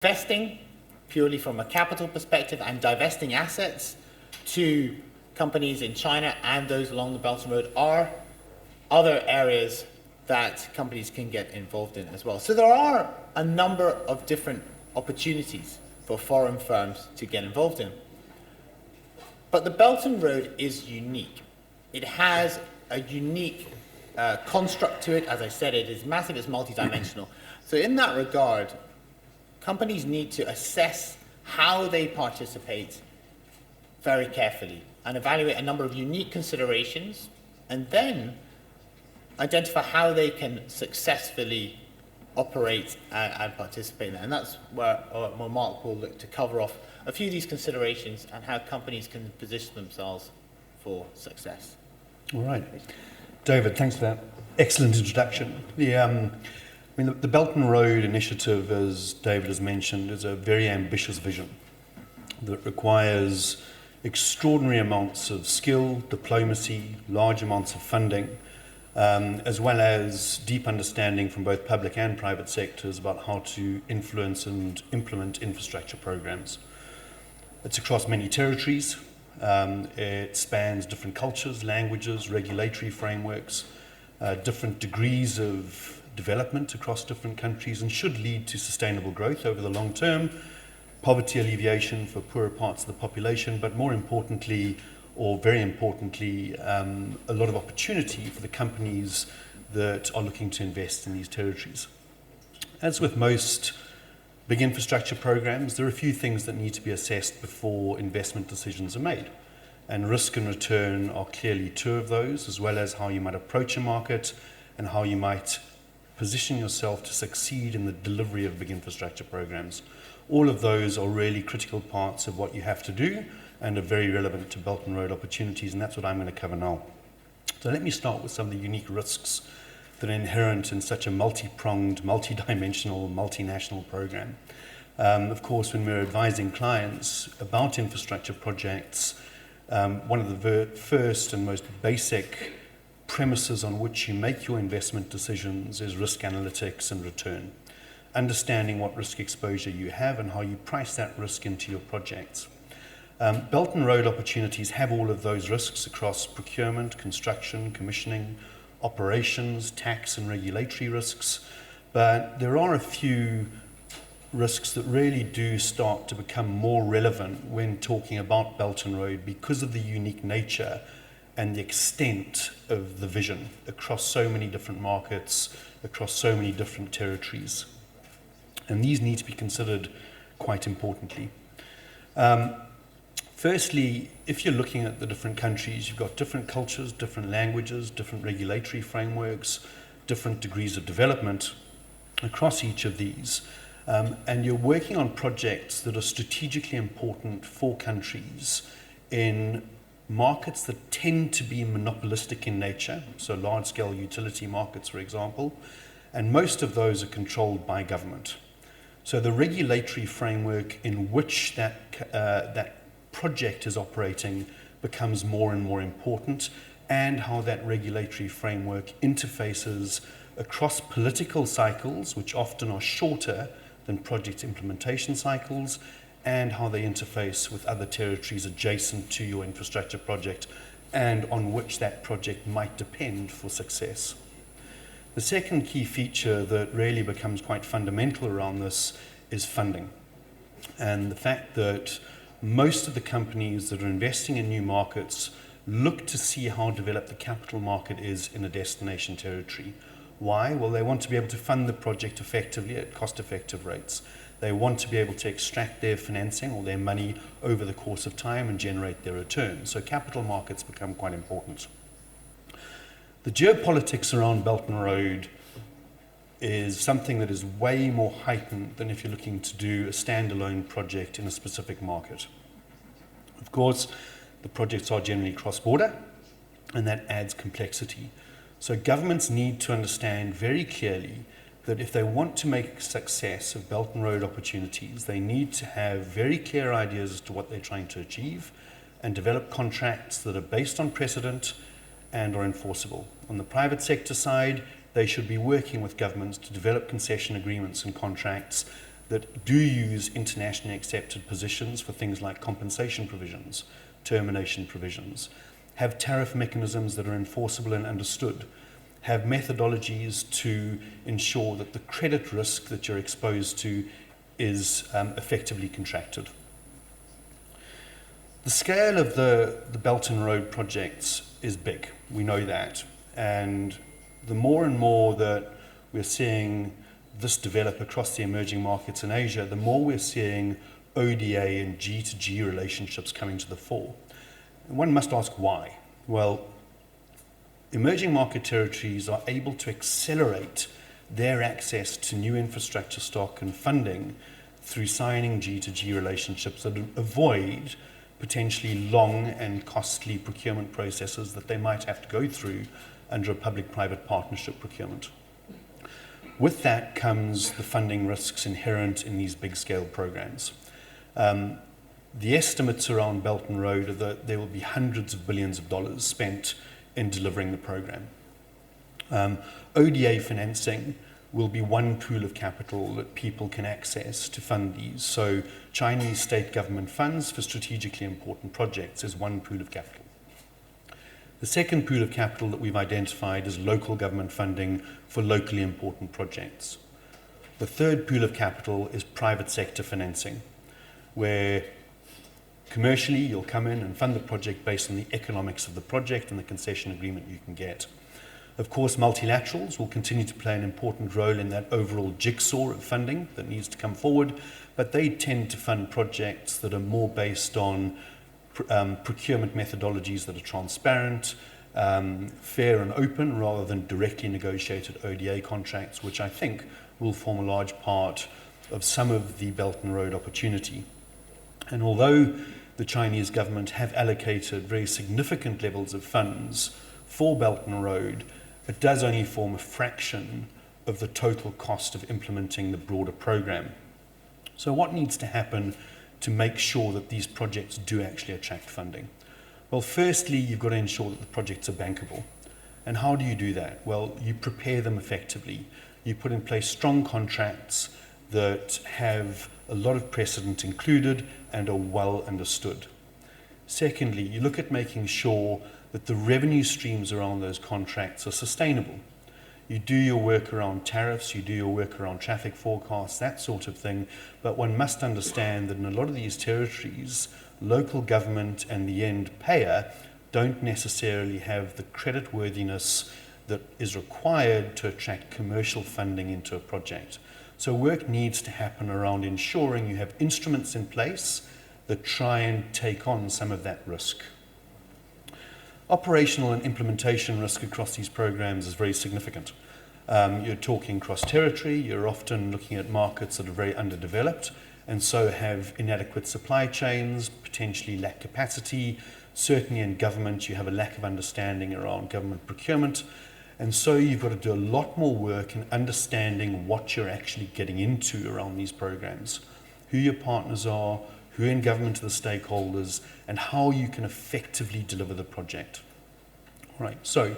investing purely from a capital perspective and divesting assets to companies in China and those along the Belt and Road are other areas that companies can get involved in as well. So there are a number of different opportunities for foreign firms to get involved in. But the Belt and Road is unique. It has a unique construct to it. As I said, it is massive, it's multidimensional. So in that regard, companies need to assess how they participate very carefully and evaluate a number of unique considerations and then identify how they can successfully operate and participate in that. And that's where Mark will look to cover off a few of these considerations and how companies can position themselves for success. All right. David, thanks for that excellent introduction. The Belt and Road Initiative, as David has mentioned, is a very ambitious vision that requires extraordinary amounts of skill, diplomacy, large amounts of funding, as well as deep understanding from both public and private sectors about how to influence and implement infrastructure programs. It's across many territories. It spans different cultures, languages, regulatory frameworks, different degrees of development across different countries, and should lead to sustainable growth over the long term, poverty alleviation for poorer parts of the population, but more importantly, or very importantly, a lot of opportunity for the companies that are looking to invest in these territories. As with most big infrastructure programs, there are a few things that need to be assessed before investment decisions are made. And risk and return are clearly two of those, as well as how you might approach a market and how you might position yourself to succeed in the delivery of big infrastructure programs. All of those are really critical parts of what you have to do and are very relevant to Belt and Road opportunities, and that's what I'm going to cover now. So let me start with some of the unique risks that are inherent in such a multi-pronged, multi-dimensional, multinational program. Of course, when we're advising clients about infrastructure projects, one of the first and most basic premises on which you make your investment decisions is risk analytics and return. Understanding what risk exposure you have and how you price that risk into your projects. Belt and Road opportunities have all of those risks across procurement, construction, commissioning, operations, tax and regulatory risks, but there are a few risks that really do start to become more relevant when talking about Belt and Road because of the unique nature and the extent of the vision across so many different markets, across so many different territories. And these need to be considered quite importantly. Firstly, if you're looking at the different countries, you've got different cultures, different languages, different regulatory frameworks, different degrees of development across each of these. And you're working on projects that are strategically important for countries in markets that tend to be monopolistic in nature, so large-scale utility markets, for example, and most of those are controlled by government. So the regulatory framework in which that project is operating becomes more and more important, and how that regulatory framework interfaces across political cycles, which often are shorter than project implementation cycles, and how they interface with other territories adjacent to your infrastructure project and on which that project might depend for success. The second key feature that really becomes quite fundamental around this is funding. And the fact that most of the companies that are investing in new markets look to see how developed the capital market is in a destination territory. Why? Well, they want to be able to fund the project effectively at cost-effective rates. They want to be able to extract their financing or their money over the course of time and generate their return. So capital markets become quite important. The geopolitics around Belt and Road is something that is way more heightened than if you're looking to do a standalone project in a specific market. Of course, the projects are generally cross-border, and that adds complexity. So governments need to understand very clearly that if they want to make success of Belt and Road opportunities, they need to have very clear ideas as to what they're trying to achieve and develop contracts that are based on precedent and are enforceable. On the private sector side, they should be working with governments to develop concession agreements and contracts that do use internationally accepted positions for things like compensation provisions, termination provisions, have tariff mechanisms that are enforceable and understood, have methodologies to ensure that the credit risk that you're exposed to is effectively contracted. The scale of the Belt and Road projects is big, we know that, and the more and more that we're seeing this develop across the emerging markets in Asia, the more we're seeing ODA and G2G relationships coming to the fore. And one must ask why. Well, emerging market territories are able to accelerate their access to new infrastructure stock and funding through signing G2G relationships that avoid potentially long and costly procurement processes that they might have to go through under a public-private partnership procurement. With that comes the funding risks inherent in these big-scale programs. The estimates around Belt and Road are that there will be hundreds of billions of dollars spent in delivering the program. ODA financing will be one pool of capital that people can access to fund these. So Chinese state government funds for strategically important projects is one pool of capital. The second pool of capital that we've identified is local government funding for locally important projects. The third pool of capital is private sector financing, where commercially you'll come in and fund the project based on the economics of the project and the concession agreement you can get. Of course, multilaterals will continue to play an important role in that overall jigsaw of funding that needs to come forward, but they tend to fund projects that are more based on procurement methodologies that are transparent, fair and open, rather than directly negotiated ODA contracts, which I think will form a large part of some of the Belt and Road opportunity. And although the Chinese government have allocated very significant levels of funds for Belt and Road, it does only form a fraction of the total cost of implementing the broader program. So what needs to happen to make sure that these projects do actually attract funding? Well, firstly, you've got to ensure that the projects are bankable. And how do you do that? Well, you prepare them effectively. You put in place strong contracts that have a lot of precedent included and are well understood. Secondly, you look at making sure that the revenue streams around those contracts are sustainable. You do your work around tariffs, you do your work around traffic forecasts, that sort of thing, but one must understand that in a lot of these territories, local government and the end payer don't necessarily have the creditworthiness that is required to attract commercial funding into a project. So work needs to happen around ensuring you have instruments in place that try and take on some of that risk. Operational and implementation risk across these programs is very significant. You're talking cross-territory, you're often looking at markets that are very underdeveloped and so have inadequate supply chains, potentially lack capacity. Certainly in government, you have a lack of understanding around government procurement. And so you've got to do a lot more work in understanding what you're actually getting into around these programs, who your partners are, who in government are the stakeholders, and how you can effectively deliver the project. Right, so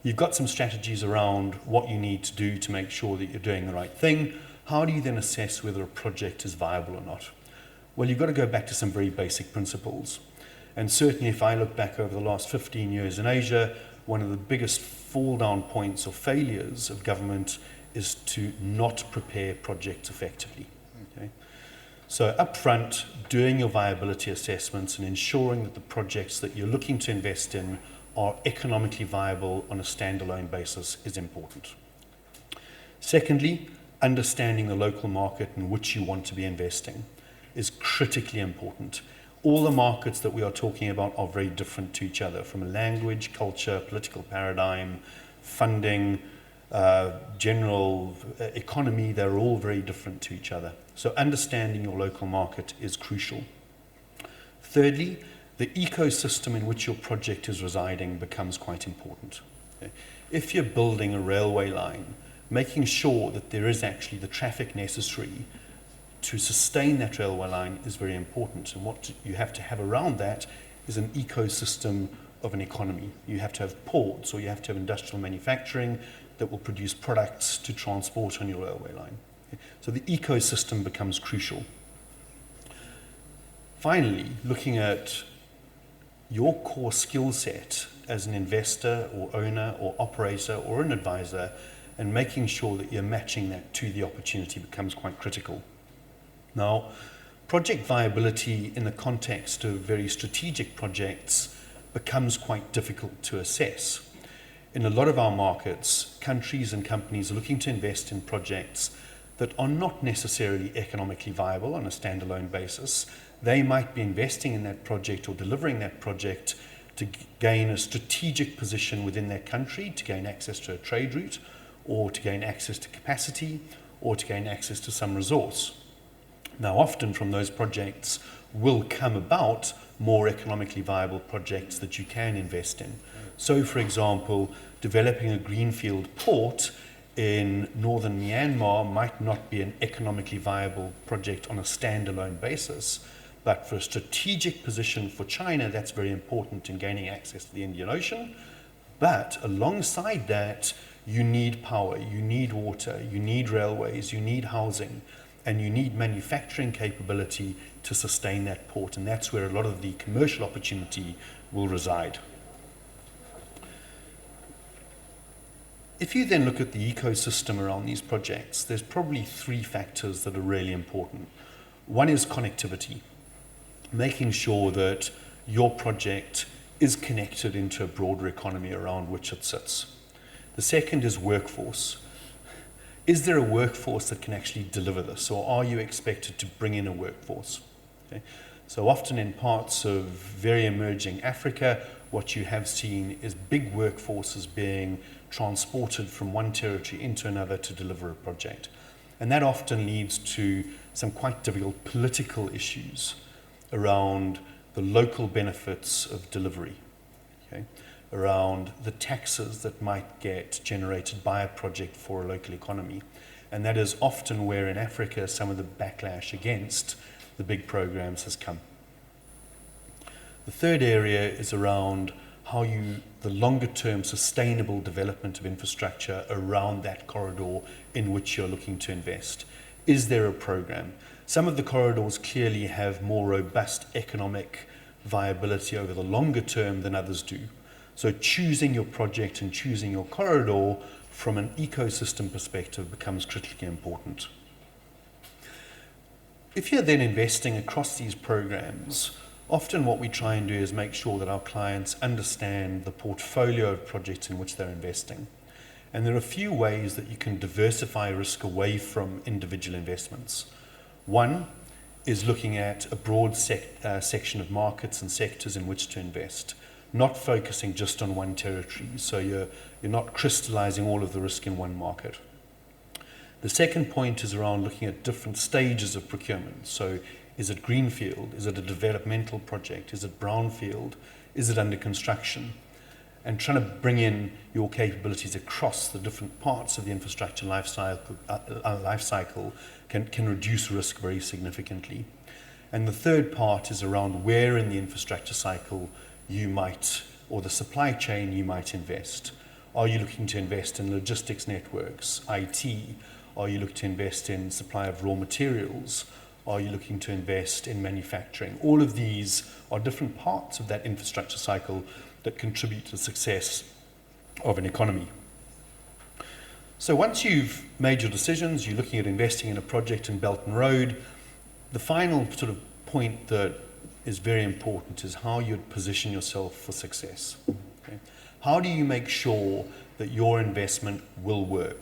you've got some strategies around what you need to do to make sure that you're doing the right thing. How do you then assess whether a project is viable or not? Well, you've got to go back to some very basic principles. And certainly if I look back over the last 15 years in Asia, one of the biggest fall down points or failures of government is to not prepare projects effectively. Okay? So up front, doing your viability assessments and ensuring that the projects that you're looking to invest in are economically viable on a standalone basis is important. Secondly, understanding the local market in which you want to be investing is critically important. All the markets that we are talking about are very different to each other, from a language, culture, political paradigm, funding, general economy. They're all very different to each other. So understanding your local market is crucial. Thirdly, the ecosystem in which your project is residing becomes quite important. Okay? If you're building a railway line, making sure that there is actually the traffic necessary to sustain that railway line is very important. And what you have to have around that is an ecosystem of an economy. You have to have ports, or you have to have industrial manufacturing that will produce products to transport on your railway line. So the ecosystem becomes crucial. Finally, looking at your core skill set as an investor or owner or operator or an advisor, and making sure that you're matching that to the opportunity becomes quite critical. Now, project viability in the context of very strategic projects becomes quite difficult to assess. In a lot of our markets, countries and companies are looking to invest in projects that are not necessarily economically viable on a standalone basis. They might be investing in that project or delivering that project to gain a strategic position within their country, to gain access to a trade route, or to gain access to capacity, or to gain access to some resource. Now, often from those projects will come about more economically viable projects that you can invest in. So, for example, developing a greenfield port in northern Myanmar might not be an economically viable project on a standalone basis, but for a strategic position for China, that's very important in gaining access to the Indian Ocean. But alongside that, you need power, you need water, you need railways, you need housing, and you need manufacturing capability to sustain that port. And that's where a lot of the commercial opportunity will reside. If you then look at the ecosystem around these projects, there's probably three factors that are really important. One is connectivity, making sure that your project is connected into a broader economy around which it sits. The second is workforce. Is there a workforce that can actually deliver this, or are you expected to bring in a workforce? Okay. So often in parts of very emerging Africa, what you have seen is big workforces being transported from one territory into another to deliver a project. And that often leads to some quite difficult political issues around the local benefits of delivery, okay? Around the taxes that might get generated by a project for a local economy. And that is often where in Africa some of the backlash against the big programs has come. The third area is around how the longer term sustainable development of infrastructure around that corridor in which you're looking to invest. Is there a program? Some of the corridors clearly have more robust economic viability over the longer term than others do. So choosing your project and choosing your corridor from an ecosystem perspective becomes critically important. If you're then investing across these programs, often what we try and do is make sure that our clients understand the portfolio of projects in which they're investing. And there are a few ways that you can diversify risk away from individual investments. One is looking at a broad section of markets and sectors in which to invest, not focusing just on one territory, so you're not crystallizing all of the risk in one market. The second point is around looking at different stages of procurement. So is it greenfield? Is it a developmental project? Is it brownfield? Is it under construction? And trying to bring in your capabilities across the different parts of the infrastructure life cycle can reduce risk very significantly. And the third part is around where in the infrastructure cycle you might, or the supply chain you might invest. Are you looking to invest in logistics networks, IT? Are you looking to invest in supply of raw materials? Are you looking to invest in manufacturing? All of these are different parts of that infrastructure cycle that contribute to the success of an economy. So once you've made your decisions, you're looking at investing in a project in Belt and Road, the final sort of point that is very important is how you'd position yourself for success. Okay? How do you make sure that your investment will work?